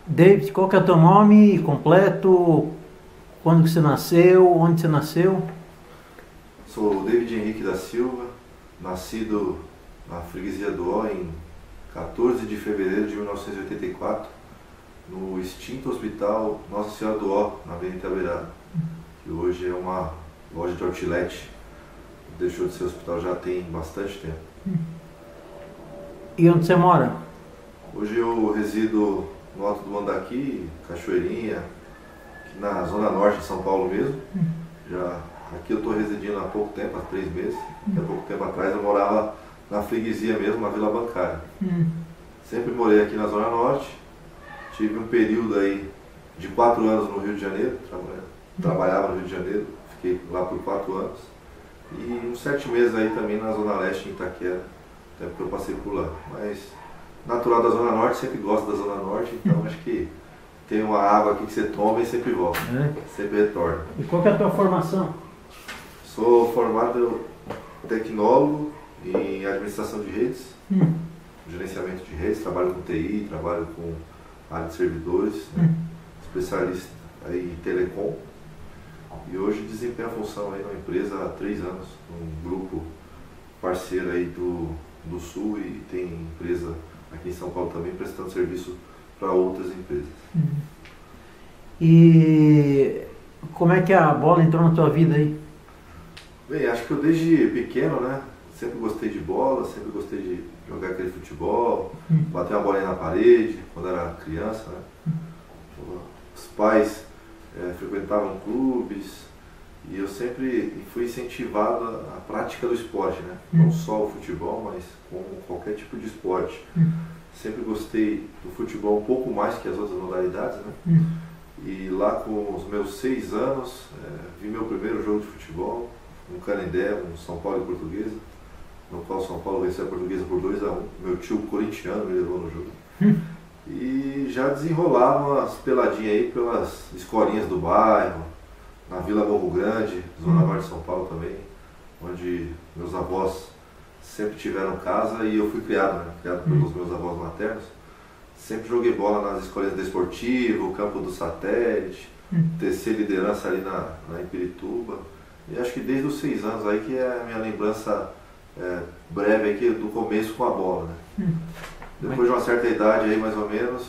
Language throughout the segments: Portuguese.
David, qual que é o teu nome completo? Quando que você nasceu? Onde você nasceu? Sou o David Henrique da Silva, nascido na freguesia do Ó em 14 de fevereiro de 1984, no extinto hospital Nossa Senhora do Ó, na Avenida Itaberaba, que hoje é uma loja de outlet. Deixou de ser hospital já tem bastante tempo. E onde você mora? Hoje eu resido no Alto do Mandaqui, Cachoeirinha, aqui na zona norte de São Paulo mesmo. Aqui eu estou residindo há pouco tempo, há 3 meses. Há pouco tempo atrás eu morava na freguesia mesmo, na Vila Bancária. Sempre morei aqui na zona norte. Tive um período aí de 4 anos no Rio de Janeiro, trabalhava no Rio de Janeiro, fiquei lá por 4 anos. E uns 7 meses aí também na zona leste, em Itaquera, até porque eu passei por lá. Mas natural da zona norte, sempre gosto da zona norte, então acho que tem uma água aqui que você toma e sempre volta, sempre retorna. E qual que é a tua formação? Sou formado tecnólogo em administração de redes, gerenciamento de redes, trabalho com TI, trabalho com área de servidores, especialista aí em telecom. E hoje desempenho a função aí numa empresa há 3 anos, um grupo parceiro aí do Sul, e tem empresa aqui em São Paulo também prestando serviço para outras empresas. E como é que a bola entrou na tua vida aí? Bem, acho que eu desde pequeno, né, sempre gostei de bola, sempre gostei de jogar aquele futebol, bater uma bolinha na parede quando era criança, né. Os pais frequentavam clubes e eu sempre fui incentivado à prática do esporte, né, não só o futebol, mas como qualquer tipo de esporte. Sempre gostei do futebol um pouco mais que as outras modalidades, né. E lá com os meus 6 anos, vi meu primeiro jogo de futebol, no Canindé, um São Paulo e Portuguesa, no qual São Paulo venceu a Portuguesa por 2-1. Meu tio corintiano me levou no jogo. E já desenrolava umas peladinhas aí pelas escolinhas do bairro, na Vila Morro Grande, zona norte de São Paulo também, onde meus avós sempre tiveram casa e eu fui criado, né? Criado pelos meus avós maternos. Sempre joguei bola nas escolinhas de esportivo, Campo do Satélite, TC Liderança ali na Impirituba. E acho que desde os 6 anos aí que é a minha lembrança breve aqui do começo com a bola, né? Depois de uma certa idade aí mais ou menos,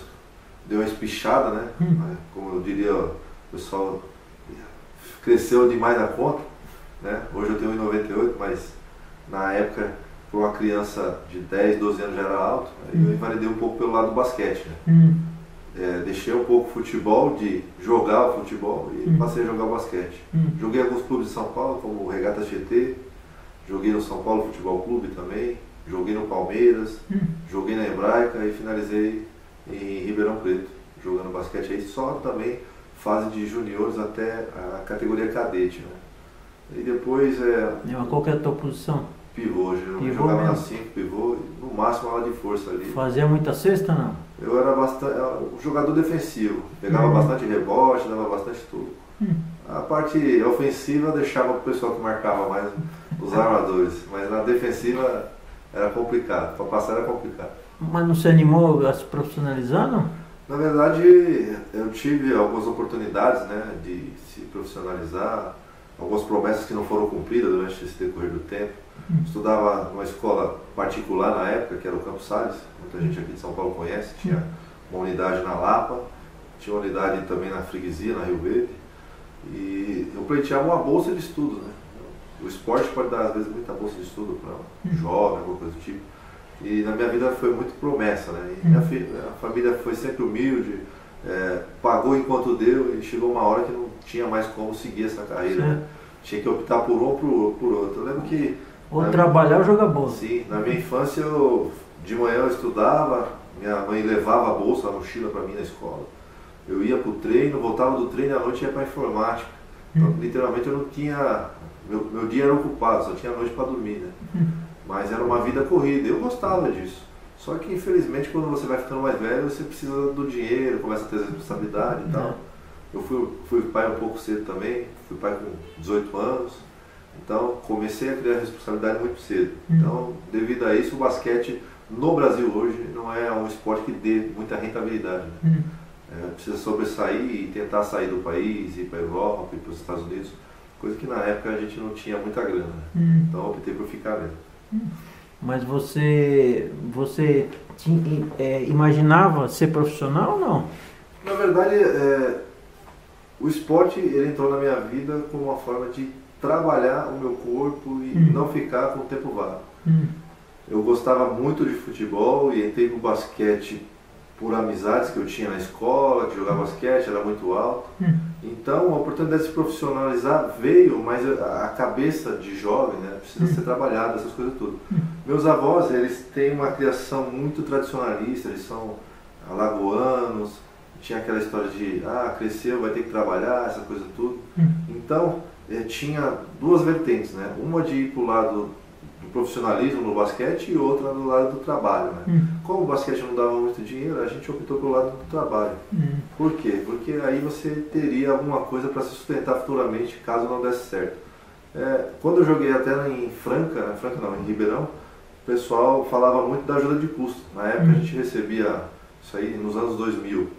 deu uma espichada, né? Como eu diria, o pessoal cresceu demais a conta, né? Hoje eu tenho 1,98, mas na época, por uma criança de 10, 12 anos já era alto, aí eu enveredei um pouco pelo lado do basquete, né? Deixei um pouco o futebol, de jogar o futebol, e passei a jogar o basquete. Joguei alguns clubes de São Paulo, como o Regatas GT, joguei no São Paulo Futebol Clube também, joguei no Palmeiras, joguei na Hebraica e finalizei em Ribeirão Preto, jogando basquete aí, só também fase de juniores até a categoria cadete, né? E depois Qual que é a tua posição? Pivô, eu Pivô jogava mesmo? na 5, pivô, no máximo aula de força ali. Fazia muita cesta, não? Eu era um jogador defensivo, pegava bastante rebote, dava bastante tudo. A parte ofensiva deixava o pessoal que marcava mais, os armadores, mas na defensiva era complicado, para passar era complicado. Mas não se animou a se profissionalizar, não? Na verdade, eu tive algumas oportunidades, né, de se profissionalizar, algumas promessas que não foram cumpridas durante esse decorrer do tempo. Estudava numa escola particular na época, que era o Campos Sales, muita gente aqui de São Paulo conhece, tinha uma unidade na Lapa, tinha uma unidade também na freguesia, na Rio Verde, e eu pleiteava uma bolsa de estudo, né? O esporte pode dar às vezes muita bolsa de estudo para um jovem, alguma coisa do tipo, e na minha vida foi muito promessa, né? E minha família foi sempre humilde, pagou enquanto deu, e chegou uma hora que não tinha mais como seguir essa carreira, né? Tinha que optar por um ou por outro. Eu lembro que ou trabalhar ou jogar bola. Sim, na minha infância de manhã eu estudava, minha mãe levava a bolsa, a mochila para mim na escola. Eu ia para o treino, voltava do treino e à noite ia para a informática. Então, literalmente eu não tinha, meu dia era ocupado, só tinha noite para dormir, né? Mas era uma vida corrida, eu gostava disso. Só que infelizmente quando você vai ficando mais velho, você precisa do dinheiro, começa a ter responsabilidade e tal. Eu fui pai um pouco cedo também, fui pai com 18 anos. Então comecei a criar responsabilidade muito cedo. Então, devido a isso, o basquete no Brasil hoje não é um esporte que dê muita rentabilidade, né? Precisa sobressair e tentar sair do país, ir para a Europa, ir para os Estados Unidos, coisa que na época a gente não tinha muita grana, né? Então eu optei por ficar mesmo. Mas você imaginava ser profissional ou não? Na verdade, o esporte ele entrou na minha vida como uma forma de trabalhar o meu corpo e não ficar com o tempo vago. Eu gostava muito de futebol e entrei no basquete por amizades que eu tinha na escola, que jogava basquete, era muito alto. Então a oportunidade de se profissionalizar veio, mas a cabeça de jovem, né, precisa ser trabalhada, essas coisas tudo. Meus avós, eles têm uma criação muito tradicionalista, eles são alagoanos, tinha aquela história de, cresceu, vai ter que trabalhar, essa coisa tudo. Então, tinha duas vertentes, né? Uma de ir para o lado do profissionalismo no basquete e outra do lado do trabalho, né? Como o basquete não dava muito dinheiro, a gente optou pelo lado do trabalho. Por quê? Porque aí você teria alguma coisa para se sustentar futuramente caso não desse certo. Quando eu joguei até em em Ribeirão, o pessoal falava muito da ajuda de custo. Na época a gente recebia, isso aí nos anos 2000,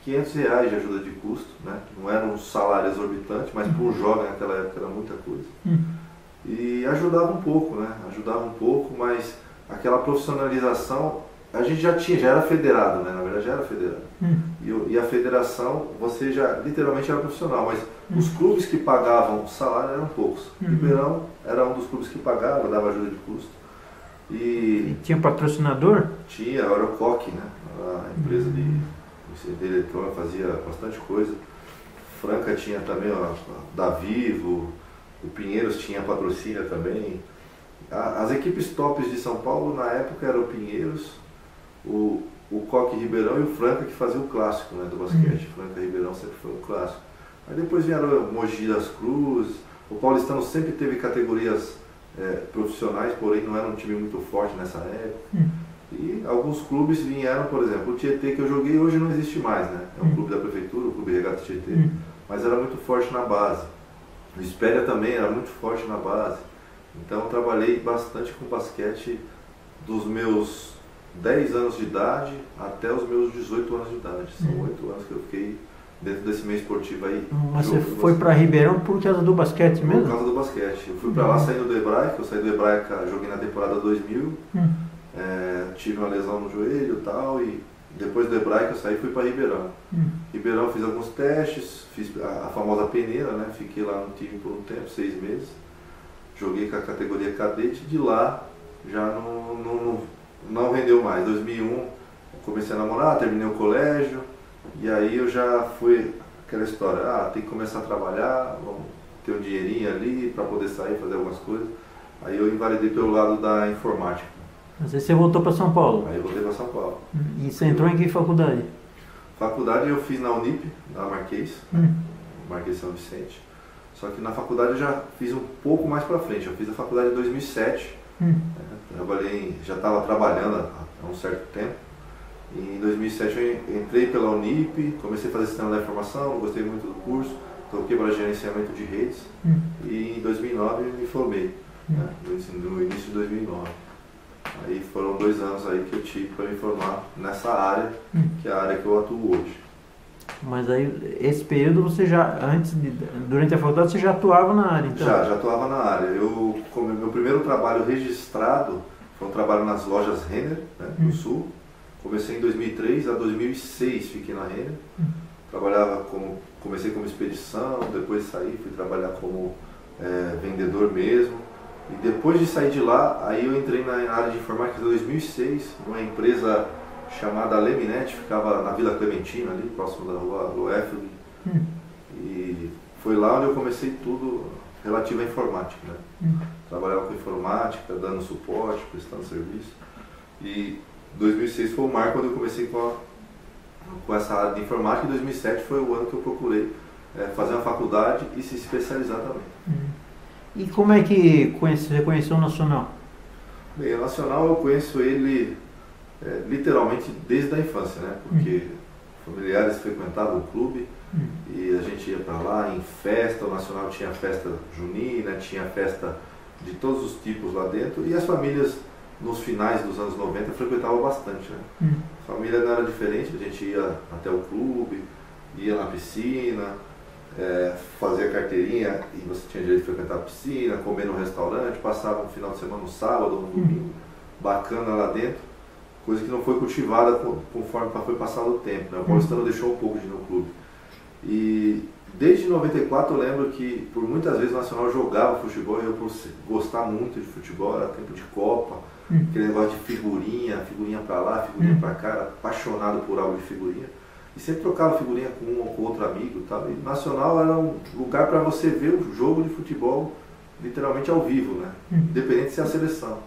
R$500 de ajuda de custo, né? Não era um salário exorbitante, mas para um jovem naquela época era muita coisa. E ajudava um pouco, né? Ajudava um pouco, mas aquela profissionalização, a gente já era federado, né? Na verdade já era federado. E a federação, você já literalmente era profissional, mas os clubes que pagavam o salário eram poucos. Ribeirão era um dos clubes que pagava, dava ajuda de custo. E tinha patrocinador? Tinha, era o COC, né? A empresa de eletrônica, fazia bastante coisa. Franca tinha também, da Vivo, o Pinheiros tinha patrocínio também. As equipes tops de São Paulo na época eram o Pinheiros, o COC Ribeirão e o Franca, que fazia o clássico, né, do basquete. Franca e Ribeirão sempre foi um clássico. Aí depois vieram o Mogi das Cruzes. O Paulistano sempre teve categorias profissionais, porém não era um time muito forte nessa época. E alguns clubes vieram, por exemplo, o Tietê que eu joguei hoje não existe mais, né? É um clube da prefeitura, o Clube Regata Tietê, mas era muito forte na base. O Espéria também era muito forte na base. Então eu trabalhei bastante com basquete dos meus 10 anos de idade até os meus 18 anos de idade. São 8 anos que eu fiquei dentro desse meio esportivo aí. Mas você foi para Ribeirão por causa do basquete mesmo? Por causa do basquete. Eu fui para lá saindo do Hebraica, eu saí do Hebraica, joguei na temporada 2000. Tive uma lesão no joelho e tal, e depois do Hebraica eu saí e fui para Ribeirão. Ribeirão fiz alguns testes, fiz a famosa peneira, né? Fiquei lá no time por um tempo, 6 meses. Joguei com a categoria cadete, de lá já não rendeu mais. 2001 comecei a namorar, terminei o colégio, e aí eu já fui aquela história, tem que começar a trabalhar, vamos ter um dinheirinho ali para poder sair, fazer algumas coisas. Aí eu invalidei pelo lado da informática. Mas aí você voltou para São Paulo? Aí eu voltei para São Paulo. E você entrou em que faculdade? Faculdade eu fiz na Unip, na Marquês, Marquês São Vicente. Só que na faculdade eu já fiz um pouco mais para frente. Eu fiz a faculdade em 2007. Já estava trabalhando há um certo tempo. E em 2007 eu entrei pela Unip, comecei a fazer sistema da informação, gostei muito do curso, troquei para gerenciamento de redes. E em 2009 eu me formei, né, no início de 2009. Aí foram 2 anos aí que eu tive para me formar nessa área, que é a área que eu atuo hoje. Mas aí, esse período você durante a faculdade você já atuava na área, então? Já atuava na área. Meu primeiro trabalho registrado foi um trabalho nas lojas Renner, né, no Sul. Comecei em 2003 a 2006, fiquei na Renner. Comecei como expedição, depois saí, fui trabalhar como vendedor mesmo. E depois de sair de lá, aí eu entrei na área de informática em 2006, numa empresa chamada Leminet, ficava na Vila Clementina, ali próximo da rua Loefeld. E foi lá onde eu comecei tudo relativo à informática, né? Trabalhava com informática, dando suporte, prestando serviço. E 2006 foi o marco quando eu comecei com essa área de informática, e 2007 foi o ano que eu procurei fazer uma faculdade e se especializar também. E como é que você conheceu o Nacional? Bem, o Nacional eu conheço ele literalmente desde a infância, né? Porque familiares frequentavam o clube e a gente ia para lá em festa. O Nacional tinha festa junina, tinha festa de todos os tipos lá dentro, e as famílias nos finais dos anos 90 frequentava bastante, né? A família não era diferente, a gente ia até o clube, ia na piscina, fazia carteirinha e você tinha direito de frequentar a piscina, comer no restaurante, passava um final de semana, um sábado, um domingo, bacana lá dentro, coisa que não foi cultivada conforme foi passado o tempo, né? O paulistano deixou um pouco de ir no clube. E desde 94 eu lembro que por muitas vezes o Nacional jogava futebol e eu por gostar muito de futebol, era tempo de Copa, aquele negócio de figurinha pra lá, figurinha pra cá, era apaixonado por algo de figurinha. E sempre trocava figurinha com um ou com outro amigo e tal. E o Nacional era um lugar para você ver o jogo de futebol literalmente ao vivo, né? Independente de ser a seleção.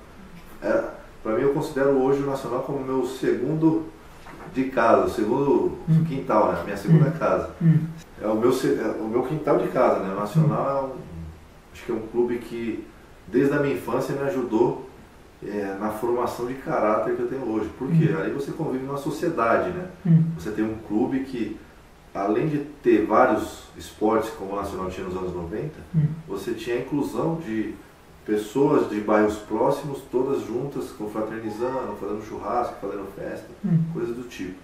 Para mim eu considero hoje o Nacional como meu segundo de casa, o segundo quintal, né? A minha segunda casa. É o meu quintal de casa, né? O Nacional acho que é um clube que desde a minha infância me ajudou na formação de caráter que eu tenho hoje. Por quê? Aí você convive numa sociedade, né? Você tem um clube que, além de ter vários esportes como o Nacional tinha nos anos 90, você tinha a inclusão de pessoas de bairros próximos, todas juntas, confraternizando, fazendo churrasco, fazendo festa, coisas do tipo.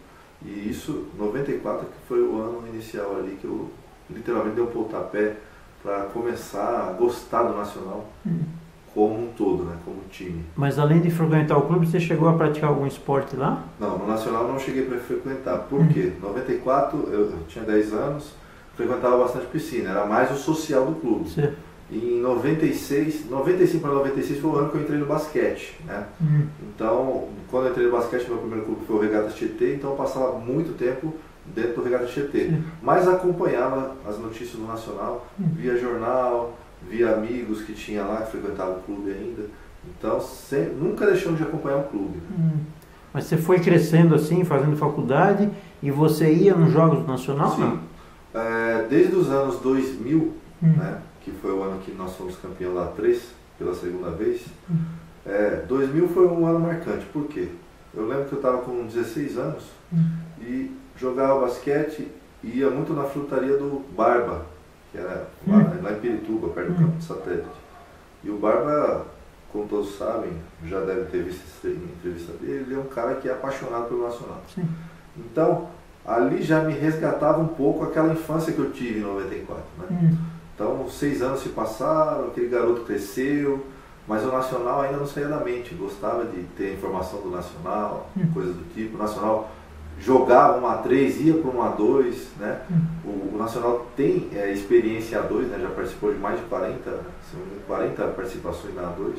E isso, 94, que foi o ano inicial ali que eu literalmente dei um pontapé para começar a gostar do Nacional como um todo, né, como time. Mas além de frequentar o clube, você chegou a praticar algum esporte lá? Não, no Nacional não cheguei para frequentar. Por quê? Em 94, eu tinha 10 anos, frequentava bastante piscina, era mais o social do clube. Sim. E em 95 para 96 foi o ano que eu entrei no basquete, né? Então, quando eu entrei no basquete, meu primeiro clube foi o Regatas Tietê, então eu passava muito tempo dentro do Regatas Tietê. Mas acompanhava as notícias do Nacional, via jornal, via amigos que tinha lá, que frequentavam o clube ainda. Então, nunca deixamos de acompanhar o clube. Mas você foi crescendo assim, fazendo faculdade, e você ia nos Jogos do Nacional? Sim. Não? Desde os anos 2000, né, que foi o ano que nós fomos campeão da 3 pela segunda vez, 2000 foi um ano marcante. Por quê? Eu lembro que eu estava com 16 anos e jogava basquete e ia muito na frutaria do Barba, que era lá em Pirituba, perto do campo de satélite. E o Barba, como todos sabem, já devem ter visto essa entrevista dele, ele é um cara que é apaixonado pelo Nacional. Sim. Então, ali já me resgatava um pouco aquela infância que eu tive em 94, né? Então, 6 anos se passaram, aquele garoto cresceu, mas o Nacional ainda não saía da mente. Eu gostava de ter informação do Nacional, coisas do tipo. O Nacional jogava 1-3, ia para 1-2, né? O Nacional tem experiência em A2, né? Já participou de mais de 40 participações na A2.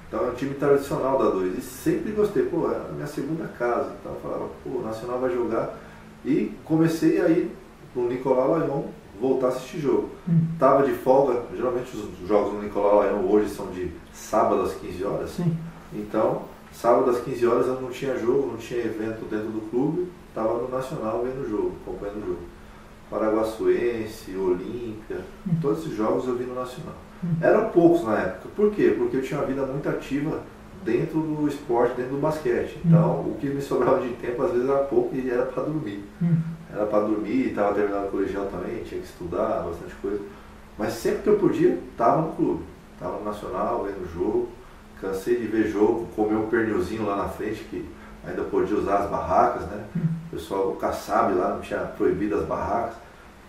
Então é um time tradicional da A2. E sempre gostei, era a minha segunda casa. Então eu falava, o Nacional vai jogar. E comecei a ir no Nicolau Laion voltar a assistir jogo. Tava de folga, geralmente os jogos no Nicolau Laion hoje são de sábado às 15 horas. Sim. Então, sábado às 15 horas eu não tinha jogo, não tinha evento dentro do clube, estava no Nacional vendo o jogo, acompanhando o jogo. Paraguaçuense, Olímpia, todos esses jogos eu vi no Nacional. Eram poucos na época. Por quê? Porque eu tinha uma vida muito ativa dentro do esporte, dentro do basquete. Então, o que me sobrava de tempo às vezes era pouco e era para dormir. Era para dormir, estava terminando o colegial também, tinha que estudar, bastante coisa. Mas sempre que eu podia, estava no clube. Estava no Nacional, vendo o jogo. Cansei de ver jogo, comer um pernilzinho lá na frente, que ainda podia usar as barracas, né? O pessoal, o Kassab lá, não tinha proibido as barracas.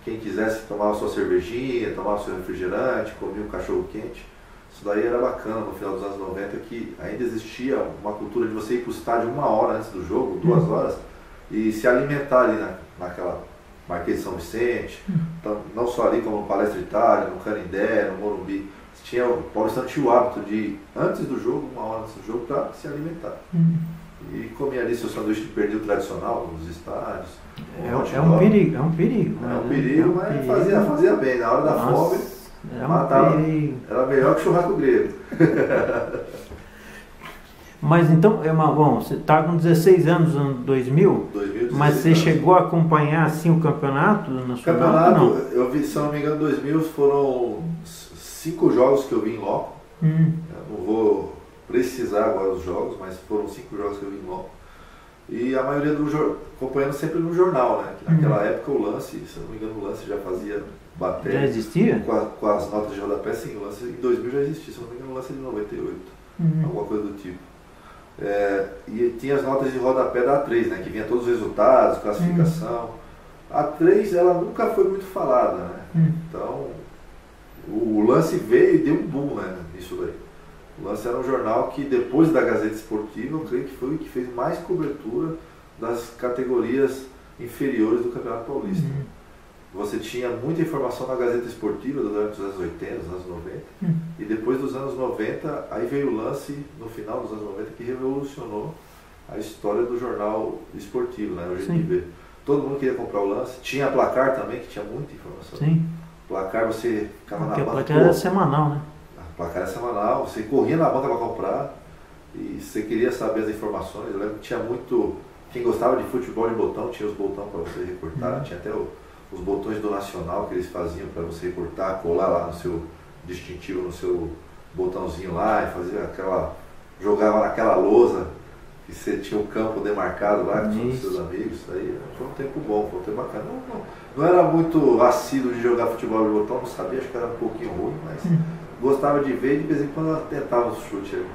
Quem quisesse tomava sua cervejinha, tomava seu refrigerante, comia um cachorro quente. Isso daí era bacana no final dos anos 90, que ainda existia uma cultura de você ir para o estádio 1 hora antes do jogo, 2 horas, e se alimentar ali naquela Marquês de São Vicente, então, não só ali como no Palestra Itália, no Canindé, no Morumbi. O paulistano tinha o hábito de ir antes do jogo, 1 hora antes do jogo, para se alimentar. E comia ali seu sanduíche de pernil tradicional nos estádios. É um perigo. É um perigo, mas fazia bem. Na hora da fome, matava. Era melhor que churrasco grego. Mas então, bom, você está com 16 anos no ano 2000, mas você chegou a acompanhar assim o campeonato nacional? Campeonato, eu vi, se não me engano, 2000 foram 5 jogos que eu vi em loco. Eu não vou precisar agora os jogos, mas foram 5 jogos que eu vi em loco. E a maioria acompanhando sempre no jornal, né? Que naquela época o lance, se não me engano, o lance já fazia bater. Já existia? Com as notas de rodapé, sim, o lance em 2000 já existia, se não me engano, o lance é de 98, alguma coisa do tipo. E tinha as notas de rodapé da A3, né, que vinha todos os resultados, classificação. A A3 ela nunca foi muito falada, né? Então o Lance veio e deu um boom, né, nisso daí. O Lance era um jornal que depois da Gazeta Esportiva, eu creio que foi o que fez mais cobertura das categorias inferiores do Campeonato Paulista. Você tinha muita informação na Gazeta Esportiva durante os anos 80, os anos 90, e depois dos anos 90, aí veio o Lance, no final dos anos 90, que revolucionou a história do jornal esportivo, né, o jeito de ver. Todo mundo queria comprar o Lance, tinha Placar também, que tinha muita informação. Sim. Placar você ficava na banca. O Placar era semanal, né? O Placar era semanal, você corria na banca para comprar, e você queria saber as informações. Eu lembro que tinha muito, quem gostava de futebol de botão, tinha os botões para você recortar, tinha até os botões do Nacional que eles faziam para você cortar, colar lá no seu distintivo, no seu botãozinho lá, e fazia aquela, jogava naquela lousa, que você tinha o campo demarcado lá com os seus amigos. Aí foi um tempo bom, foi um tempo bacana. Não era muito assíduo de jogar futebol de botão, não sabia, acho que era um pouquinho ruim, mas gostava de ver, e de vez em quando eu tentava o chute ali.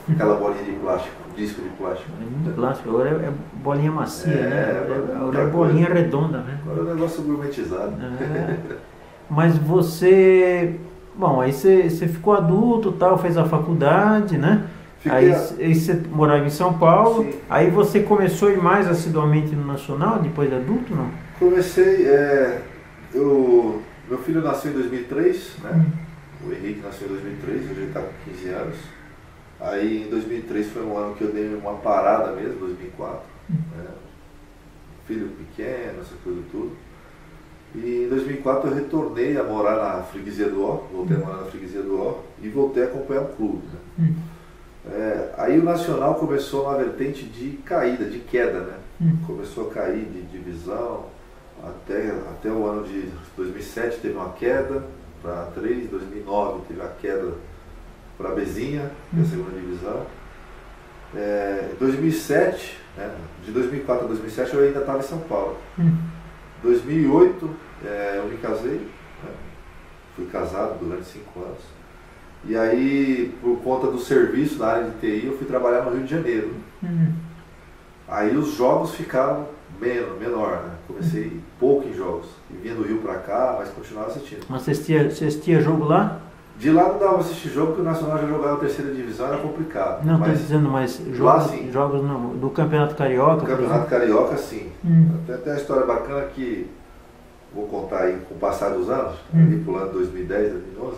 Aquela bolinha de plástico, disco de plástico. De plástico, agora é bolinha macia, né? Agora é bolinha redonda, né? Agora é um negócio gourmetizado. Mas você, bom, aí você ficou adulto, tal, fez a faculdade, né? Aí você morava em São Paulo. Sim. Aí você começou a ir mais assiduamente no Nacional, depois de adulto, não? Comecei, meu filho nasceu em 2003, né? O Henrique nasceu em 2003, hoje ele está com 15 anos. Aí em 2003 foi um ano que eu dei uma parada mesmo, 2004. Né? Filho pequeno, essa coisa tudo. E em 2004 eu retornei a morar na Freguesia do Ó, voltei a morar na Freguesia do Ó e voltei a acompanhar o clube. Né? Aí o Nacional começou uma vertente de caída, de queda, né? Começou a cair de divisão, até o ano de 2007 teve uma queda para 3, 2009 teve a queda para a Bezinha, que é a segunda divisão. 2007, né? De 2004 a 2007 eu ainda estava em São Paulo. 2008 eu me casei, né? Fui casado durante 5 anos. E aí, por conta do serviço da área de TI, eu fui trabalhar no Rio de Janeiro. Aí os jogos ficaram menor, né? Comecei pouco em jogos. E vinha do Rio pra cá, mas continuava assistindo. Mas você assistia jogo lá? De lá não dava pra assistir jogo, porque o Nacional já jogava a terceira divisão, era complicado. Não, estou dizendo, mas jogos do Campeonato Carioca? Do Campeonato Carioca, sim. Tem até uma história bacana que vou contar aí com o passar dos anos, ali pulando 2010, 2011.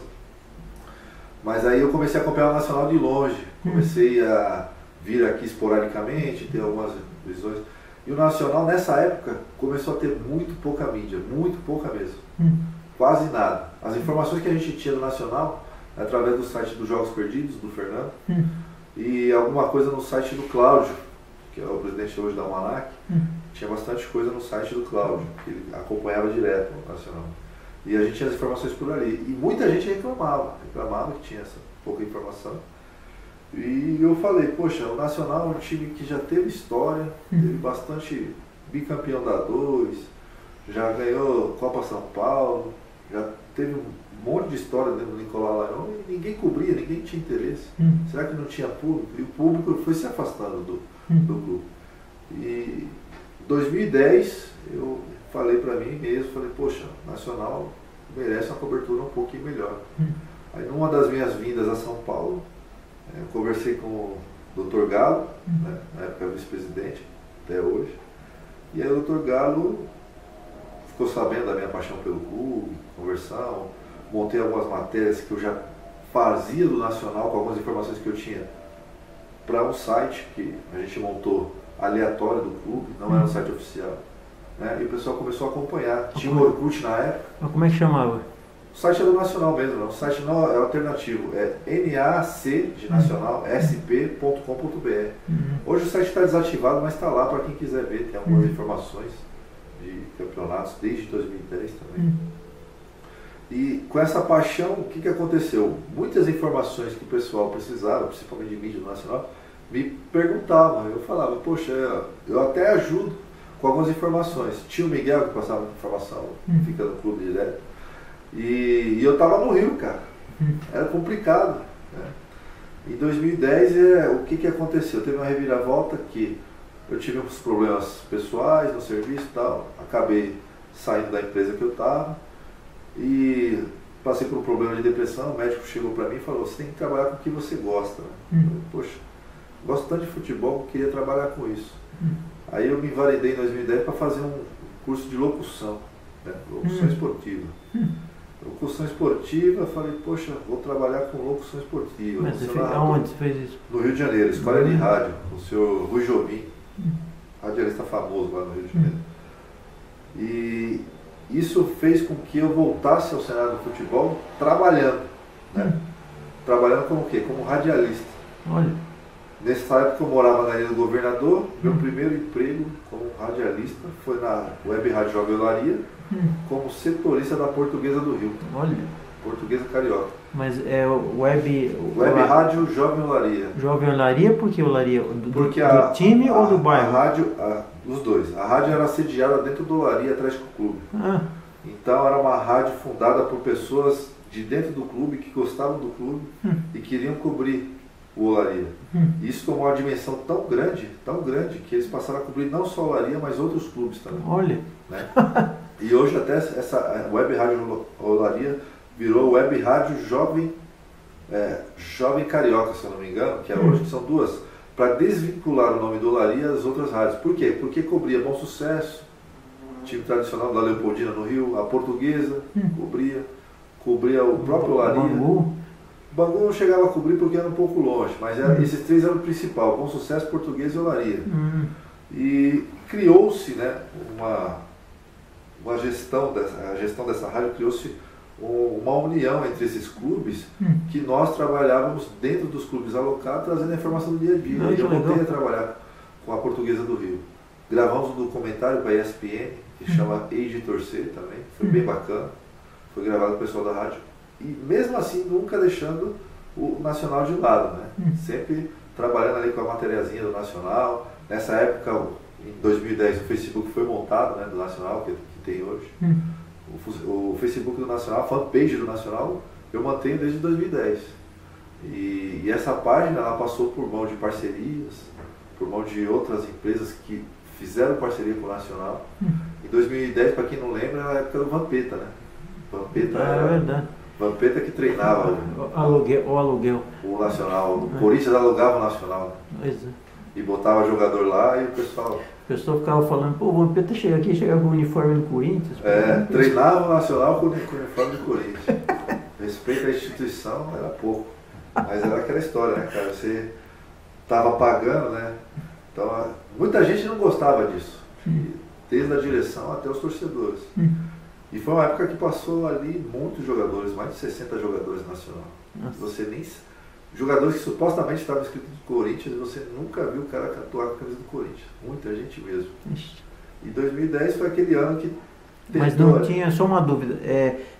Mas aí eu comecei a acompanhar o Nacional de longe, comecei a vir aqui esporadicamente, ter algumas visões. E o Nacional, nessa época, começou a ter muito pouca mídia, muito pouca mesmo. Quase nada. As informações que a gente tinha do Nacional, através do site dos Jogos Perdidos, do Fernando, e alguma coisa no site do Cláudio, que é o presidente hoje da Almanac, tinha bastante coisa no site do Cláudio, que ele acompanhava direto o Nacional. E a gente tinha as informações por ali. E muita gente reclamava que tinha essa pouca informação. E eu falei, poxa, o Nacional é um time que já teve história, teve bastante bicampeão da 2, já ganhou Copa São Paulo, já teve um monte de história dentro do Nicolau Laion e ninguém cobria, ninguém tinha interesse. Será que não tinha público? E o público foi se afastando do clube. E em 2010 eu falei para mim mesmo, falei, poxa, Nacional merece uma cobertura um pouquinho melhor. Aí numa das minhas vindas a São Paulo, eu conversei com o Dr. Galo, né, na época vice-presidente, até hoje, e aí o Dr. Galo ficou sabendo da minha paixão pelo clube, conversão, montei algumas matérias que eu já fazia do Nacional, com algumas informações que eu tinha, para um site que a gente montou aleatório do clube, não era um site oficial, né, e o pessoal começou a acompanhar. Tinha um Orkut na época. Mas como é que chamava? O site é do Nacional mesmo, o site não é alternativo, é NAC de Nacional, sp.com.br. Hoje o site está desativado, mas está lá para quem quiser ver, tem algumas informações de campeonatos desde 2010 também. E com essa paixão, o que aconteceu? Muitas informações que o pessoal precisava, principalmente de mídia do Nacional, me perguntavam, eu falava, poxa, eu até ajudo com algumas informações. Tinha o Miguel que passava informação, fica no clube direto. E eu estava no Rio, cara. Era complicado, né? Em 2010, o que aconteceu? Teve uma reviravolta que eu tive uns problemas pessoais no serviço e tal, acabei saindo da empresa que eu estava e passei por um problema de depressão. O médico chegou para mim e falou: você tem que trabalhar com o que você gosta. Eu falei: poxa, gosto tanto de futebol, queria trabalhar com isso. Aí eu me enveredei em 2010 para fazer um curso de locução, né? Locução esportiva. Locução esportiva, falei: poxa, vou trabalhar com locução esportiva. Mas aonde você fez isso? No Rio de Janeiro, Escola de Rádio, com o senhor Rui Jobim, radialista famoso lá no Rio de Janeiro. E isso fez com que eu voltasse ao cenário do futebol trabalhando, né? Trabalhando como o quê? Como radialista. Olha. Nessa época eu morava na Ilha do Governador. Meu primeiro emprego como radialista foi na Web Rádio Jovem Olaria, como setorista da Portuguesa do Rio. Olha. Portuguesa Carioca. Mas é Web Rádio Jovem Olaria. Jovem Olaria, por que Olaria? Do time ou do bairro? A rádio, os dois. A rádio era sediada dentro do Olaria Atlético Clube. Então era uma rádio fundada por pessoas de dentro do clube que gostavam do clube e queriam cobrir o Olaria. Isso tomou uma dimensão tão grande, que eles passaram a cobrir não só o Olaria, mas outros clubes também. Olha. Né? E hoje até essa Web Rádio Olaria virou Web Rádio Jovem Carioca, se eu não me engano, que hoje que são duas, para desvincular o nome do Olaria das outras rádios. Por quê? Porque cobria Bom Sucesso, time tradicional da Leopoldina no Rio, a Portuguesa, cobria o próprio Olaria. Bangu não chegava a cobrir porque era um pouco longe, mas esses três eram o principal: Bom Sucesso, Portuguesa e Olaria. E criou-se, né, a gestão dessa rádio, criou-se uma união entre esses clubes, que nós trabalhávamos dentro dos clubes alocados, trazendo a informação do dia a dia. Eu voltei a trabalhar com a Portuguesa do Rio. Gravamos um documentário para a ESPN, que chama Hei de Torcer também, foi bem bacana. Foi gravado com o pessoal da rádio. E mesmo assim, nunca deixando o Nacional de lado, né? Sempre trabalhando ali com a materiazinha do Nacional. Nessa época, em 2010, o Facebook foi montado, né, do Nacional, que tem hoje. O Facebook do Nacional, a fanpage do Nacional, eu mantenho desde 2010. E essa página, ela passou por mão de parcerias, por mão de outras empresas que fizeram parceria com o Nacional. Em 2010, para quem não lembra, era a época do Vampeta, né? Vampeta era verdade. Vampeta que treinava o aluguel. O Nacional. O Corinthians alugava o Nacional. E botava jogador lá e o pessoal ficava falando: pô, o Vampeta chega aqui, chega com o uniforme do Corinthians. Treinava o Nacional com o uniforme do Corinthians. Respeito à instituição era pouco. Mas era aquela história, né, cara? Você estava pagando, né? Então, muita gente não gostava disso. Desde a direção até os torcedores. E foi uma época que passou ali muitos jogadores, mais de 60 jogadores nacional. Você nem... Jogadores que supostamente estavam escritos do Corinthians, você nunca viu o cara atuar com a camisa do Corinthians. Muita gente mesmo. E 2010 foi aquele ano que... Mas não tinha, só uma dúvida,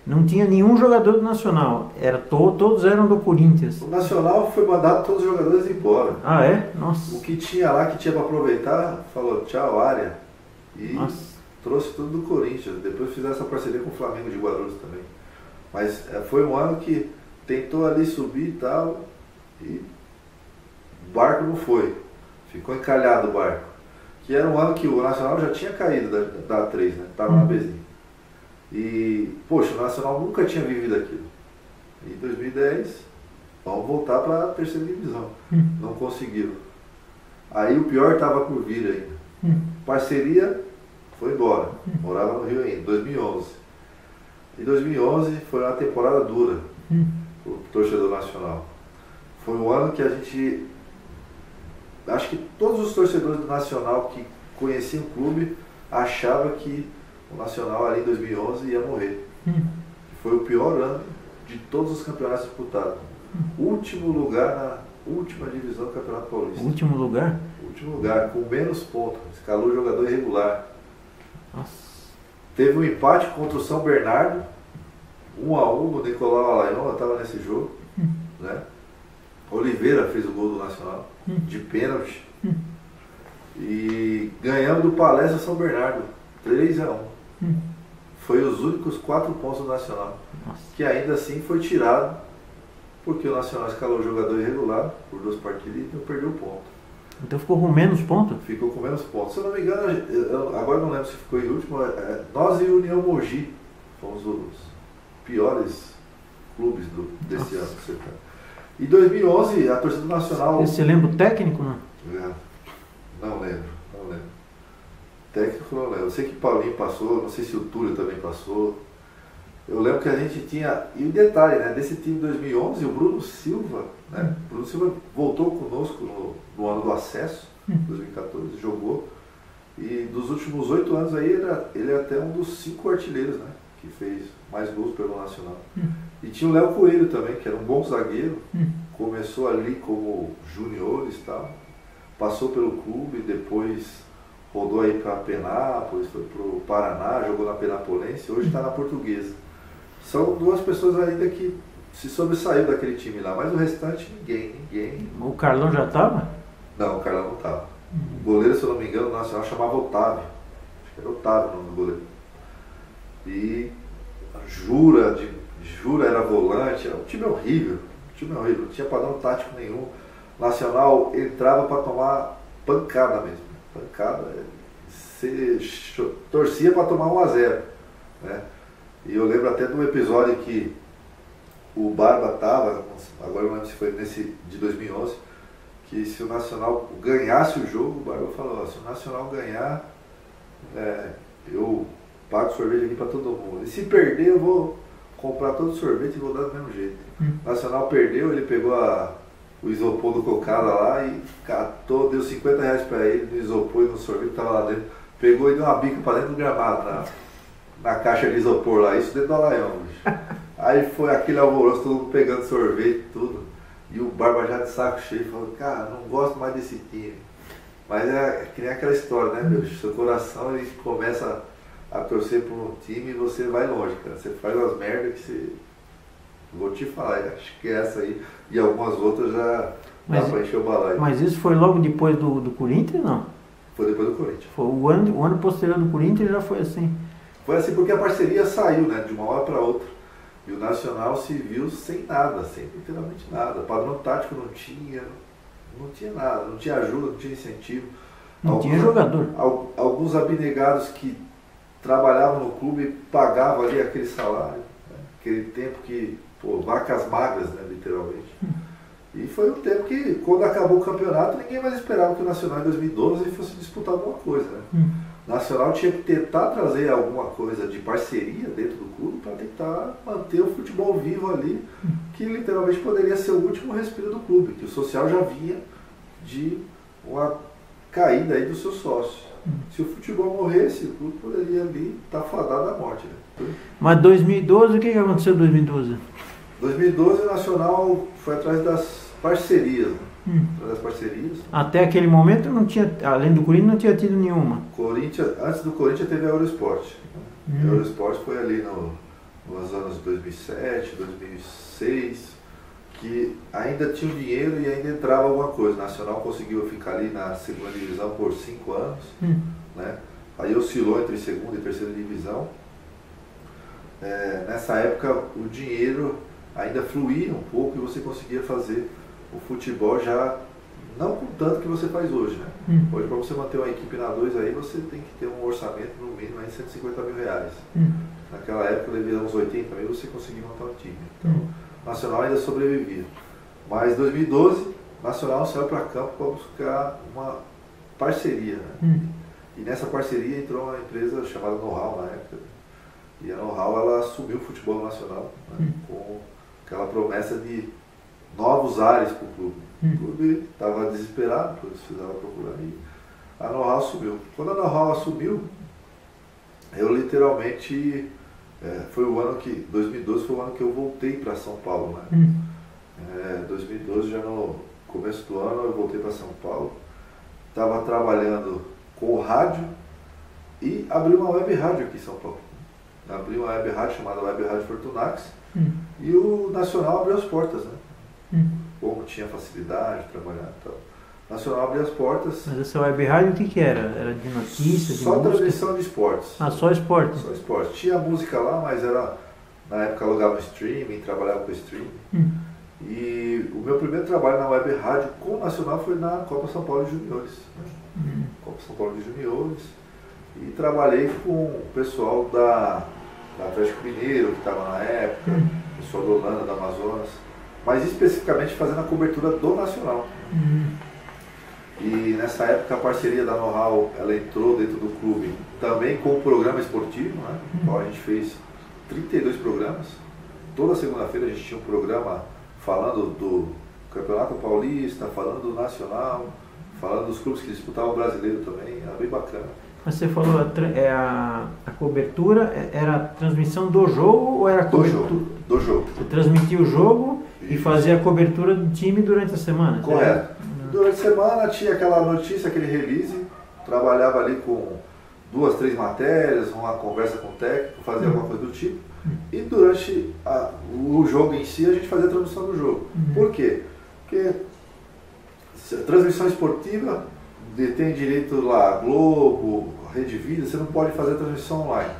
não tinha nenhum jogador do Nacional, todos eram do Corinthians. O Nacional foi mandado todos os jogadores embora. Ah, é? Nossa. O que tinha lá, que tinha para aproveitar, falou tchau, área. E trouxe tudo do Corinthians. Depois fizeram essa parceria com o Flamengo de Guarulhos também. Mas foi um ano que tentou ali subir e tal, e o barco não foi. Ficou encalhado o barco. Que era um ano que o Nacional já tinha caído da A3, né? Estava na Bzinha. E, poxa, o Nacional nunca tinha vivido aquilo. E em 2010, vamos voltar para a terceira divisão. Não conseguiu. Aí o pior estava por vir ainda. Parceria, foi embora. Morava no Rio ainda, 2011. E 2011 foi uma temporada dura para o torcedor nacional. Foi um ano que a gente... Acho que todos os torcedores do Nacional que conheciam o clube achavam que o Nacional ali em 2011 ia morrer. Foi o pior ano de todos os campeonatos disputados. Último lugar na última divisão do Campeonato Paulista. Último lugar? Último lugar, com menos pontos. Escalou jogador irregular. Nossa. Teve um empate contra o São Bernardo, 1-1, o Nicolau Alaion estava nesse jogo. Né? Oliveira fez o gol do Nacional, de pênalti. E ganhamos do Palestra São Bernardo, 3-1. Foi os únicos 4 pontos do Nacional. Nossa. Que ainda assim foi tirado porque o Nacional escalou o jogador irregular por 2 partidas e perdeu o ponto. Então ficou com menos pontos? Ficou com menos pontos. Se eu não me engano, agora não lembro se ficou em último, nós e União Mogi fomos os piores clubes desse ano. Em 2011, a torcida do Nacional... Você lembra o técnico, não? Não lembro. Técnico não lembro. Eu sei que Paulinho passou, não sei se o Túlio também passou. Eu lembro que a gente tinha... E o detalhe, né? Desse time de 2011, o Bruno Silva, né? Bruno Silva voltou conosco no ano do acesso, 2014, jogou. E dos últimos 8 anos aí, ele é até um dos 5 artilheiros, né? Que fez mais gols pelo Nacional. E tinha o Léo Coelho também, que era um bom zagueiro. Começou ali como juniores e tal. Passou pelo clube, depois rodou aí para Penápolis, foi para o Paraná, jogou na Penapolense, hoje está na Portuguesa. São 2 pessoas ainda que se sobressaiu daquele time lá, mas o restante ninguém. O Carlão já estava? Não, o Carlão não estava. O goleiro, se eu não me engano, o Nacional chamava Otávio. Acho que era Otávio o nome do goleiro. E Jura era volante, o time é horrível, não tinha padrão tático nenhum. O Nacional entrava para tomar pancada mesmo. Você torcia para tomar 1-0, né? E eu lembro até de um episódio que o Barba estava, agora eu não lembro se foi nesse de 2011, que se o Nacional ganhasse o jogo, o Barba falou, se o Nacional ganhar, eu pago sorvete aqui para todo mundo. E se perder, eu vou comprar todo o sorvete e vou dar do mesmo jeito. O Nacional perdeu, ele pegou o isopor do Cocada lá e catou, deu 50 reais para ele no isopor e no sorvete que estava lá dentro. Pegou e deu uma bica para dentro do gramado, na caixa de isopor lá, isso dentro do Alaião, bicho. Aí foi aquele alvoroço, todo mundo pegando sorvete e tudo. E o Barba já de saco cheio, falou, cara, não gosto mais desse time. Mas é que nem aquela história, né, meu? Seu coração ele começa a torcer por um time e você vai longe, cara. Você faz umas merdas que você... Vou te falar, acho que essa aí e algumas outras já dá pra encher o balaio. Mas isso foi logo depois do Corinthians, não? Foi depois do Corinthians. Foi o ano posterior do Corinthians já foi assim? Foi assim porque a parceria saiu, né, de uma hora para outra. E o Nacional se viu sem nada, sem literalmente nada. Padrão tático não tinha nada, não tinha ajuda, não tinha incentivo. Tinha jogador. Alguns abnegados que trabalhavam no clube pagavam ali aquele salário, né? Aquele tempo que, vacas magras, né, literalmente. E foi um tempo que, quando acabou o campeonato, ninguém mais esperava que o Nacional em 2012 fosse disputar alguma coisa, né? O Nacional tinha que tentar trazer alguma coisa de parceria dentro do clube para tentar manter o futebol vivo ali, que literalmente poderia ser o último respiro do clube, que o social já vinha de uma caída aí dos seus sócios. Se o futebol morresse, o clube poderia ali estar fadado à morte, né? Mas 2012, o que aconteceu em 2012? 2012 o Nacional foi atrás das parcerias, né? Das parcerias. Até aquele momento não tinha, além do Corinthians, não tinha tido nenhuma. Antes do Corinthians teve a Eurosport. A Eurosport foi ali nos anos de 2007, 2006, que ainda tinha o dinheiro e ainda entrava alguma coisa. O Nacional conseguiu ficar ali na segunda divisão por 5 anos, né? Aí oscilou entre segunda e terceira divisão. Nessa época o dinheiro ainda fluía um pouco e você conseguia fazer o futebol já não com tanto que você faz hoje, né? Hoje, para você manter uma equipe na 2 aí, você tem que ter um orçamento no mínimo aí de 150 mil reais. Naquela época, devia uns 80 mil, você conseguia montar um time. Então, o Nacional ainda sobrevivia. Mas em 2012, o Nacional saiu para campo para buscar uma parceria, né? E nessa parceria entrou uma empresa chamada Know-How na época. E a Know-How, ela assumiu o futebol nacional, né? Com aquela promessa de novos ares para o clube. O clube estava desesperado, por isso precisava procurar. E a Know-How assumiu. Quando a Know-How assumiu, eu literalmente, foi o ano que, 2012 foi o ano que eu voltei para São Paulo, né? 2012, já no começo do ano, eu voltei para São Paulo. Estava trabalhando com o rádio e abri uma web rádio aqui em São Paulo. Abri uma web rádio chamada Web Rádio Fortunax e o Nacional abriu as portas, né? Como tinha facilidade de trabalhar e tal. O Nacional abriu as portas. Mas essa web rádio o que era? Era de notícias, de só música? Transmissão de esportes. Só esporte? Só esporte. Tinha música lá, mas era, na época alugava streaming, trabalhava com streaming. E o meu primeiro trabalho na Web Rádio com o Nacional foi na Copa São Paulo de Juniores. Né? Copa São Paulo de Juniores. E trabalhei com o pessoal da Atlético Mineiro, que estava na época, o pessoal da Holanda, da Amazonas, mas especificamente fazendo a cobertura do Nacional. E nessa época a parceria da Know-How, ela entrou dentro do clube também com o programa esportivo, né? Então a gente fez 32 programas. Toda segunda-feira a gente tinha um programa falando do Campeonato Paulista, falando do Nacional, falando dos clubes que disputavam o Brasileiro também, era bem bacana. Mas você falou, a cobertura era a transmissão do jogo ou era a cobertura? Do jogo. Você transmitia o jogo e fazia a cobertura do time durante a semana? Correto. Durante a semana tinha aquela notícia, aquele release, trabalhava ali com 2, 3 matérias, uma conversa com o técnico, fazia alguma coisa do tipo. E durante o jogo em si a gente fazia a transmissão do jogo. Por quê? Porque transmissão esportiva tem direito lá, Globo, Rede Vida, você não pode fazer a transmissão online.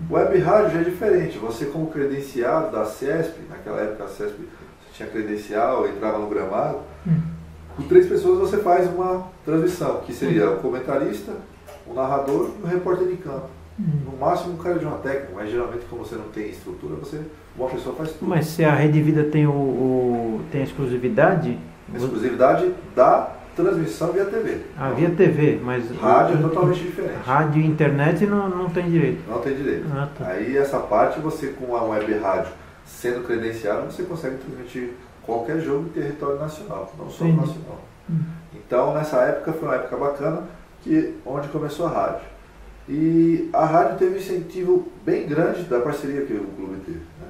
Web rádio já é diferente, você como credenciado da CESP, naquela época a CESP você tinha credencial, entrava no gramado, com 3 pessoas você faz uma transmissão, que seria o comentarista, o narrador e o repórter de campo. No máximo um cara de uma técnica, mas geralmente como você não tem estrutura, uma pessoa faz tudo. Mas se a Rede Vida tem tem a exclusividade? Exclusividade da transmissão via TV. Via TV, mas... Rádio é totalmente diferente. Rádio e internet não tem direito. Não tem direito. Tá. Aí essa parte você com a web rádio sendo credenciado, você consegue transmitir qualquer jogo em território nacional, não só no nacional. Então nessa época foi uma época bacana, onde começou a rádio. E a rádio teve um incentivo bem grande da parceria que o clube teve. Né?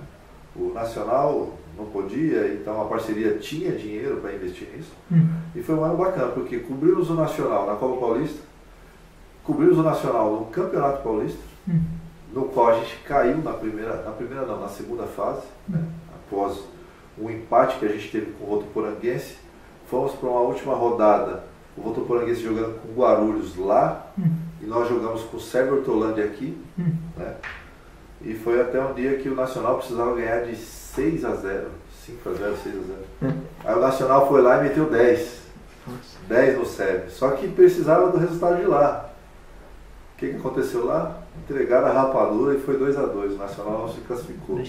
O Nacional não podia, então a parceria tinha dinheiro para investir nisso. E foi um ano bacana, porque cobrimos o Nacional na Copa Paulista, cobrimos o Nacional no Campeonato Paulista, no qual a gente caiu na segunda fase, né? Após um empate que a gente teve com o Votuporanguense. Fomos para uma última rodada, o Votuporanguense jogando com o Guarulhos lá, e nós jogamos com o Sérvio Hortolândia aqui, né? E foi até um dia que o Nacional precisava ganhar de 6-0, 5-0, 6-0. Aí o Nacional foi lá e meteu 10 no Sérvio, só que precisava do resultado de lá. O que aconteceu lá? Entregaram a rapadura e foi 2-2, o Nacional não se classificou.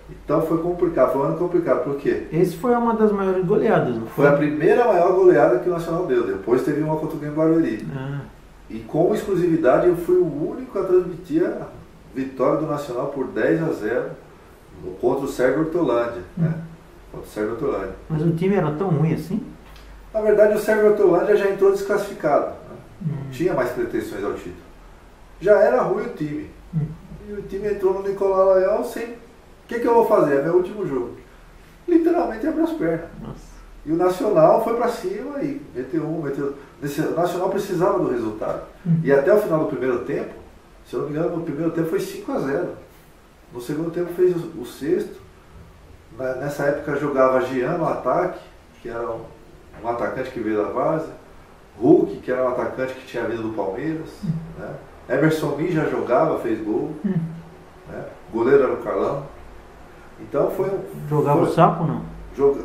Então foi complicado, foi um ano complicado, por quê? Esse foi uma das maiores goleadas, não foi? Foi a primeira maior goleada que o Nacional deu, depois teve uma contra o Grêmio Barueri. E com exclusividade eu fui o único a transmitir a vitória do Nacional por 10-0 contra o Sérvio Hortolândia, né? Contra o Sérvio Hortolândia. Mas o time era tão ruim assim? Na verdade o Sérvio Hortolândia já entrou desclassificado, né? Não tinha mais pretensões ao título. Já era ruim o time. E o time entrou no Nicolau Leal sem... O que eu vou fazer? É meu último jogo. Literalmente abriu as pernas. E o Nacional foi pra cima e meteu. O Nacional precisava do resultado. E até o final do primeiro tempo, se eu não me engano, no primeiro tempo foi 5-0. No segundo tempo fez o sexto. Nessa época jogava Jean no ataque, que era um atacante que veio da base. Hulk, que era um atacante que tinha vindo do Palmeiras. Né? Emerson Min já jogava, fez gol. Né? O goleiro era o Carlão. Então Jogava o Sapo ou não?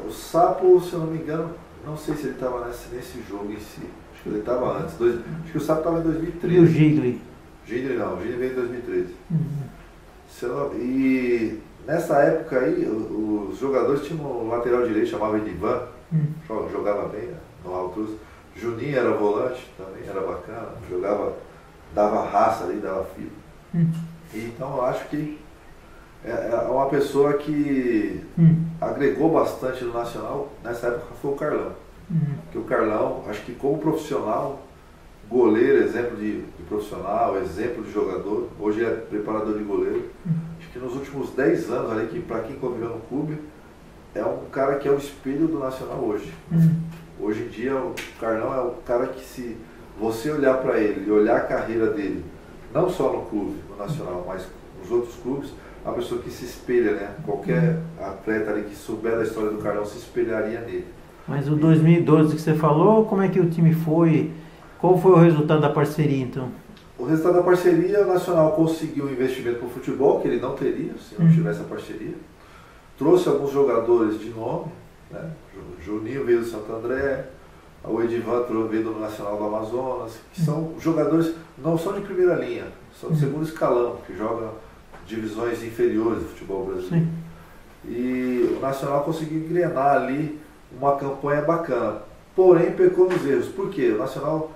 O Sapo, se eu não me engano, não sei se ele estava nesse jogo em si. Acho que ele estava antes. Acho que o Sapo estava em 2013. E o Gigli? Gigli não, o Gigli veio em 2013. E nessa época aí, os jogadores tinham um lateral direito, chamava Edivan, jogava bem, no alto. Juninho era volante, também era bacana, dava raça ali, dava fibra. Então eu acho que é uma pessoa que agregou bastante no Nacional, nessa época foi o Carlão. Porque o Carlão, acho que como profissional, goleiro, exemplo de profissional, exemplo de jogador, hoje é preparador de goleiro. Acho que nos últimos 10 anos, ali, que para quem conviveu no clube, é um cara que é o espelho do Nacional hoje. Hoje em dia o Carlão é o cara que, se você olhar para ele e olhar a carreira dele, não só no clube, no Nacional, mas nos outros clubes, é uma pessoa que se espelha, né? Qualquer atleta ali que souber da história do Carlão se espelharia nele. Mas o 2012 que você falou, como é que o time foi? Qual foi o resultado da parceria, então? O resultado da parceria, o Nacional conseguiu um investimento para o futebol, que ele não teria se não tivesse a parceria. trouxe alguns jogadores de nome, né? O Juninho veio do Santo André, o Edivan veio do Nacional do Amazonas, que são jogadores não só de primeira linha, são de segundo escalão, que jogam divisões inferiores do futebol brasileiro. Sim. E o Nacional conseguiu engrenar ali uma campanha bacana, porém pecou nos erros. Por quê? O Nacional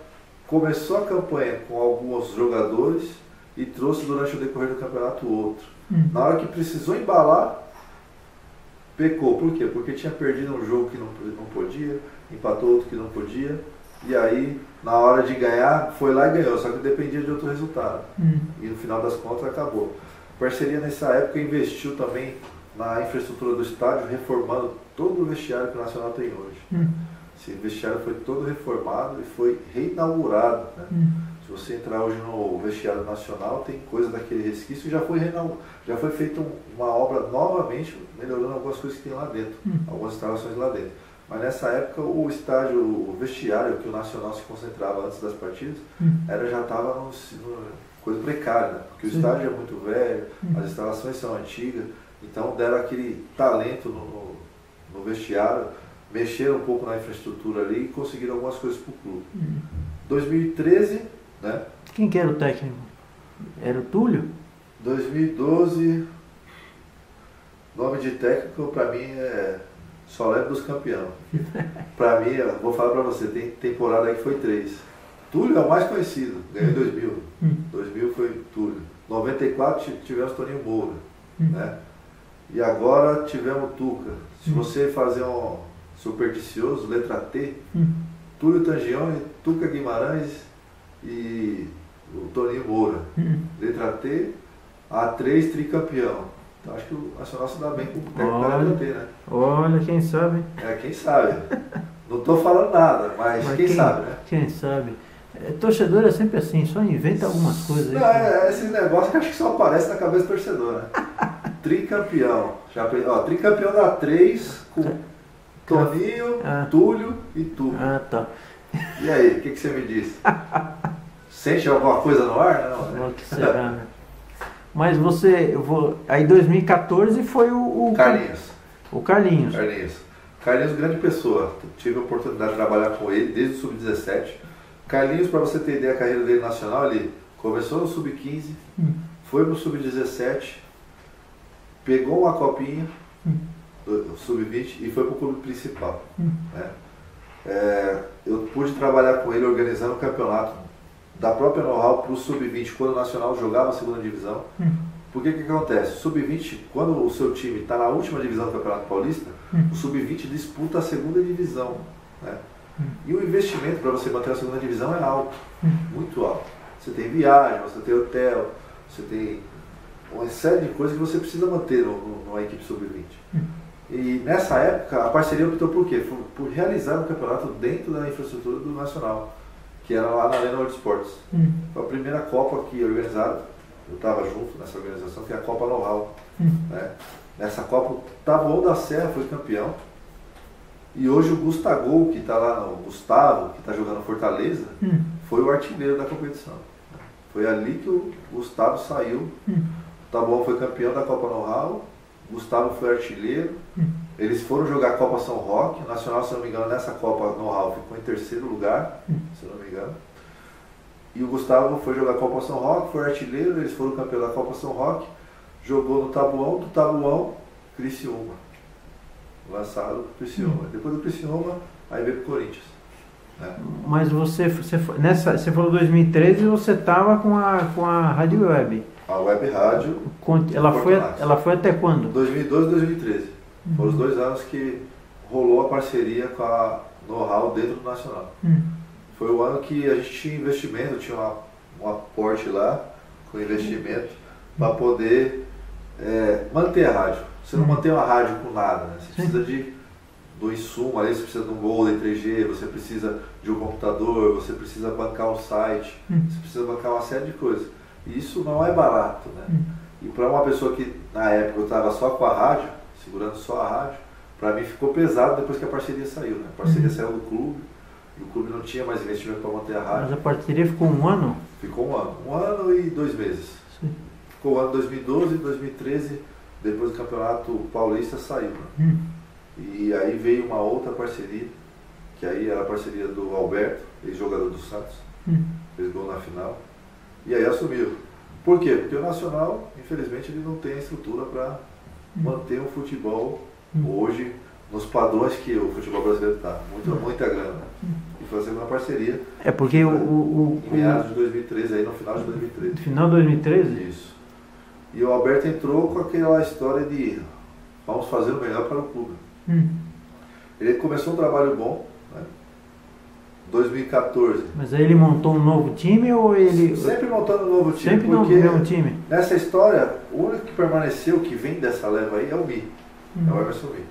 começou a campanha com alguns jogadores e trouxe durante o decorrer do campeonato outro. Na hora que precisou embalar, pecou. Por quê? Porque tinha perdido um jogo que não podia, empatou outro que não podia, e aí na hora de ganhar, foi lá e ganhou, só que dependia de outro resultado. E no final das contas acabou. A parceria nessa época investiu também na infraestrutura do estádio, reformando todo o vestiário que o Nacional tem hoje. Esse vestiário foi todo reformado e foi reinaugurado, né? Se você entrar hoje no vestiário nacional, tem coisa daquele resquício e já foi feita uma obra novamente, melhorando algumas coisas que tem lá dentro, algumas instalações lá dentro. Mas nessa época o estádio, o vestiário que o Nacional se concentrava antes das partidas, já estava numa coisa precária, né? Porque o estádio é muito velho, as instalações são antigas, então deram aquele talento no vestiário, mexeram um pouco na infraestrutura ali e conseguiram algumas coisas para o clube. 2013, né? Quem que era o técnico? Era o Túlio? 2012, nome de técnico para mim é só lembro dos campeões. Para mim, eu vou falar para você, tem temporada aí que foi 3. Túlio é o mais conhecido, ganhou em 2000. 2000 foi Túlio. 94 tivemos Toninho Moura, né? E agora tivemos Tuca. Se você fazer um supersticioso, letra T, Túlio Tangione, Tuca Guimarães e o Toninho Moura. Letra T, A3 tricampeão. Então acho que o Nacional se dá bem com o técnico da letra T, né? Olha, quem sabe? Quem sabe. Não estou falando nada, mas quem sabe, né? Quem sabe. Torcedor é sempre assim, só inventa algumas coisas. Não, esse negócio que acho que só aparece na cabeça do torcedor, né? Tricampeão. Tricampeão da 3 com Toninho, Túlio e tu. Tá. E aí, o que você me diz? Sente alguma coisa no ar? Não, né? O que será, né? Mas aí 2014 foi o Carlinhos. O Carlinhos. Carlinhos, grande pessoa. Tive a oportunidade de trabalhar com ele desde o Sub-17. Carlinhos, para você ter ideia, a carreira dele nacional, ele começou no Sub-15, foi pro Sub-17, pegou uma copinha do Sub-20 e foi pro clube principal. Né? Eu pude trabalhar com ele organizando o campeonato da própria Know-How para o Sub-20, quando o Nacional jogava a segunda divisão. Porque que acontece? O Sub-20, quando o seu time está na última divisão do Campeonato Paulista, o Sub-20 disputa a segunda divisão. Né? E o investimento para você manter a segunda divisão é alto, muito alto. Você tem viagem, você tem hotel, você tem uma série de coisas que você precisa manter numa equipe Sub-20. E nessa época a parceria optou por quê? Por realizar um campeonato dentro da infraestrutura do Nacional, que era lá na Arena World Sports. Foi a primeira Copa que organizaram, eu estava junto nessa organização, que é a Copa Know-How. Né? Nessa Copa o Taboão da Serra foi campeão. E hoje o Gustavo, que está lá no Gustavo, que está jogando Fortaleza, foi o artilheiro da competição. Foi ali que o Gustavo saiu. O Taboão foi campeão da Copa Know-How, o Gustavo foi artilheiro. Eles foram jogar a Copa São Roque, o Nacional, se não me engano, nessa Copa Know-How ficou em 3º lugar, se não me engano. E o Gustavo foi jogar a Copa São Roque, foi artilheiro, eles foram campeão da Copa São Roque, jogou no Taboão, do Taboão, Criciúma. Lançado pro Criciúma. Depois do Criciúma, aí veio pro Corinthians. Né? Mas você falou 2013 e você estava com a Rádio Web. A Web Rádio. Ela foi até quando? 2012 e 2013. Foram os 2 anos que rolou a parceria com a Know-How dentro do Nacional. Foi o ano que a gente tinha investimento, tinha um aporte lá com investimento para poder manter a rádio. Você não mantém uma rádio com nada, né? Você precisa do insumo, aí você precisa de um modem 3G, você precisa de um computador, você precisa bancar um site, você precisa bancar uma série de coisas. E isso não é barato, né? E para uma pessoa que na época eu estava só com a rádio, segurando só a rádio, para mim ficou pesado depois que a parceria saiu, né? A parceria saiu do clube, e o clube não tinha mais investimento para manter a rádio. Mas a parceria ficou 1 ano? Ficou 1 ano. 1 ano e 2 meses. Ficou o ano 2012, 2013, depois do Campeonato Paulista saiu. Né? E aí veio uma outra parceria, que aí era a parceria do Alberto, ex-jogador do Santos, fez gol na final, e aí assumiu. Por quê? Porque o Nacional, infelizmente, ele não tem a estrutura para manter o futebol hoje nos padrões que o futebol brasileiro está. Muita grana. E fazer uma parceria. É porque em meados de 2013, aí no final de 2013. Final de 2013? Isso. E o Alberto entrou com aquela história de vamos fazer o melhor para o clube. Ele começou um trabalho bom, né? 2014. Mas aí ele montou um novo time ou ele... Sempre montando um novo time. Sempre porque no mesmo time. Nessa história, o único que permaneceu, que vem dessa leva aí, é o Mi. É o Emerson Mi.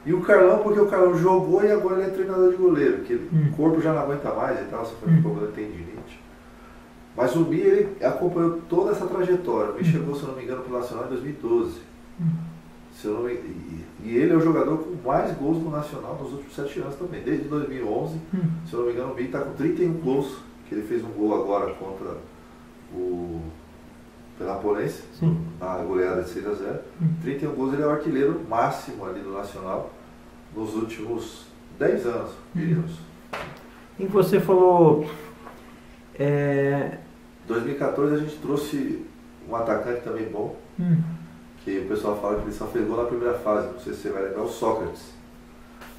E o Carlão, porque o Carlão jogou e agora ele é treinador de goleiro, que o corpo já não aguenta mais e tal, só foi um problema de tendinite. Mas o Mi, ele acompanhou toda essa trajetória. O Mi chegou, se eu não me engano, para o Nacional em 2012. E ele é o jogador com mais gols no Nacional nos últimos 7 anos também. Desde 2011, se eu não me engano, o Mi está com 31 gols, que ele fez um gol agora contra o Penapolense, na goleada de 6-0. 31 gols, ele é o artilheiro máximo ali do Nacional nos últimos 10 anos, diríamos. E você falou... 2014 a gente trouxe um atacante também bom, que o pessoal fala que ele só fez gol na primeira fase, não sei se você vai lembrar, o Sócrates.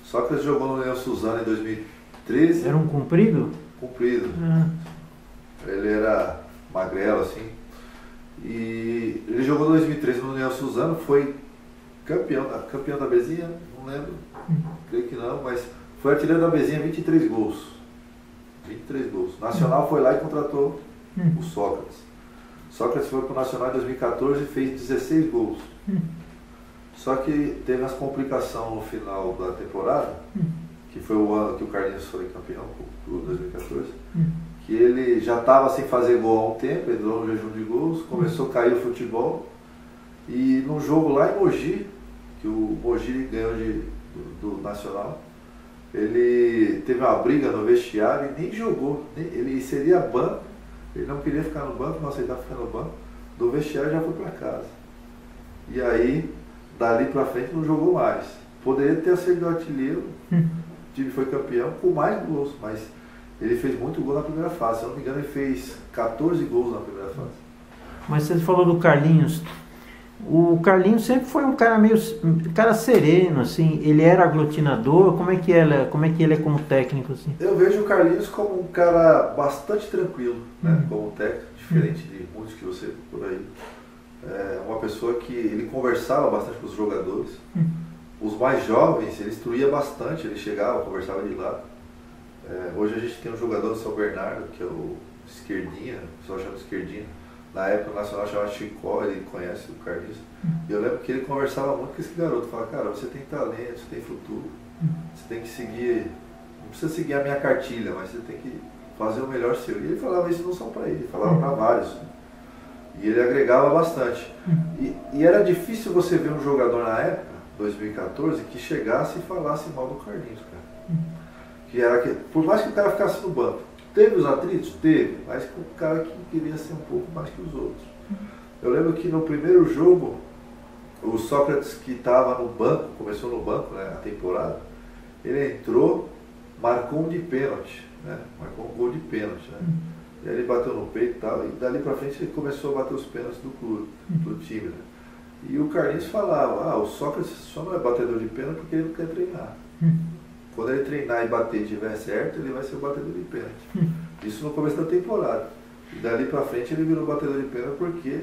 Sócrates jogou no Leão Suzano em 2013. Era um comprido? Comprido. Ele era magrelo assim. E ele jogou em 2013 no Leão Suzano, foi campeão da Bezinha, não lembro, creio que não, mas foi artilheiro da Bezinha, 23 gols. 23 gols. O Nacional foi lá e contratou o Sócrates. Sócrates foi para o Nacional em 2014 e fez 16 gols. Só que teve as complicações no final da temporada, que foi o ano que o Carlinhos foi campeão, o 2014, que ele já estava sem fazer gol há um tempo, entrou no jejum de gols, começou a cair o futebol, e num jogo lá em Mogi, que o Mogi ganhou do Nacional, ele teve uma briga no vestiário e nem jogou, ele seria banco. Ele não queria ficar no banco, não aceitava ficar no banco. Do vestiário já foi para casa. E aí, dali para frente, não jogou mais. Poderia ter sido artilheiro, o time foi campeão com mais gols, mas ele fez muito gol na primeira fase. Se eu não me engano, ele fez 14 gols na primeira fase. Mas você falou do Carlinhos. O Carlinhos sempre foi um cara sereno, assim. Ele era aglutinador. Como é que ele é como técnico, assim? Eu vejo o Carlinhos como um cara bastante tranquilo, né? Como técnico, diferente de muitos que você por aí. É uma pessoa que ele conversava bastante com os jogadores. Os mais jovens, ele instruía bastante. Ele chegava, conversava de lado. Hoje a gente tem um jogador do São Bernardo, que é o Esquerdinha, o pessoal chama de Esquerdinha. Na época o Nacional chamava Chicó, ele conhece o Carlinhos. E eu lembro que ele conversava muito com esse garoto, falava, cara, você tem talento, você tem futuro, você tem que seguir, não precisa seguir a minha cartilha, mas você tem que fazer o melhor seu. E ele falava isso não só para ele, falava para vários. E ele agregava bastante. E era difícil você ver um jogador na época, 2014, que chegasse e falasse mal do Carlinhos, cara. Que era que, por mais que o cara ficasse no banco, teve os atritos? Teve, mas com o cara que queria ser um pouco mais que os outros. Eu lembro que no primeiro jogo, o Sócrates, que estava no banco, começou no banco, né, a temporada, ele entrou, marcou um de pênalti, né, marcou um gol de pênalti, né, e aí ele bateu no peito e tal, e dali pra frente ele começou a bater os pênaltis do clube, do time, né. E o Carlinhos falava, o Sócrates só não é batedor de pênalti porque ele não quer treinar. Quando ele treinar e bater e tiver certo, ele vai ser o batedor de pênalti. Isso no começo da temporada. E dali pra frente ele virou batedor de pênalti porque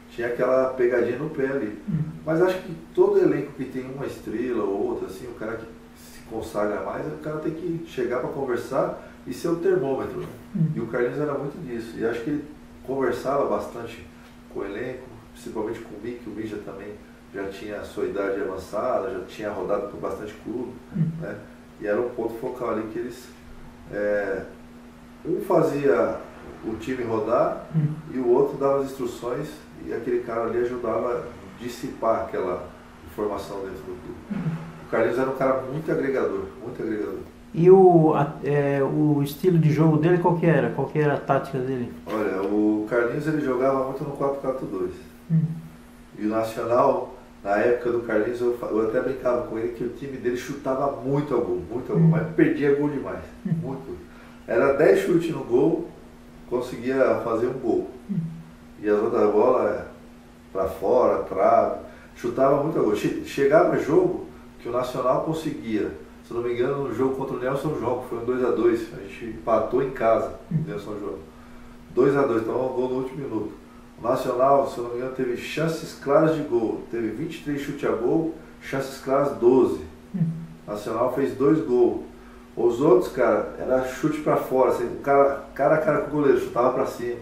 tinha aquela pegadinha no pé ali. Mas acho que todo elenco que tem uma estrela ou outra, assim, o cara que se consagra mais, o cara tem que chegar para conversar e ser o termômetro. Né? E o Carlinhos era muito disso. E acho que ele conversava bastante com o elenco, principalmente com o Mi, que o Mi já também já tinha a sua idade avançada, já tinha rodado por bastante clube, né? E era um ponto focal ali que eles... um fazia o time rodar e o outro dava as instruções e aquele cara ali ajudava a dissipar aquela informação dentro do clube. O Carlinhos era um cara muito agregador, muito agregador. E o estilo de jogo dele qual que era? Qual que era a tática dele? Olha, o Carlinhos ele jogava muito no 4-4-2. E o Nacional Na época do Carlinhos, eu até brincava com ele que o time dele chutava muito a gol, mas perdia gol demais. Muito. Era 10 chutes no gol, conseguia fazer um gol. E as outras bolas para fora, trave, chutava muito a gol. Chegava jogo que o Nacional conseguia, se não me engano, no jogo contra o Nelson João, que foi um 2-2, a gente empatou em casa, o Nelson João. 2-2, então um gol no último minuto. O Nacional, se eu não me engano, teve chances claras de gol. Teve 23 chutes a gol, chances claras 12. O Nacional fez 2 gols. Os outros, cara, era chute pra fora. Assim, o cara a cara com o goleiro, chutava pra cima.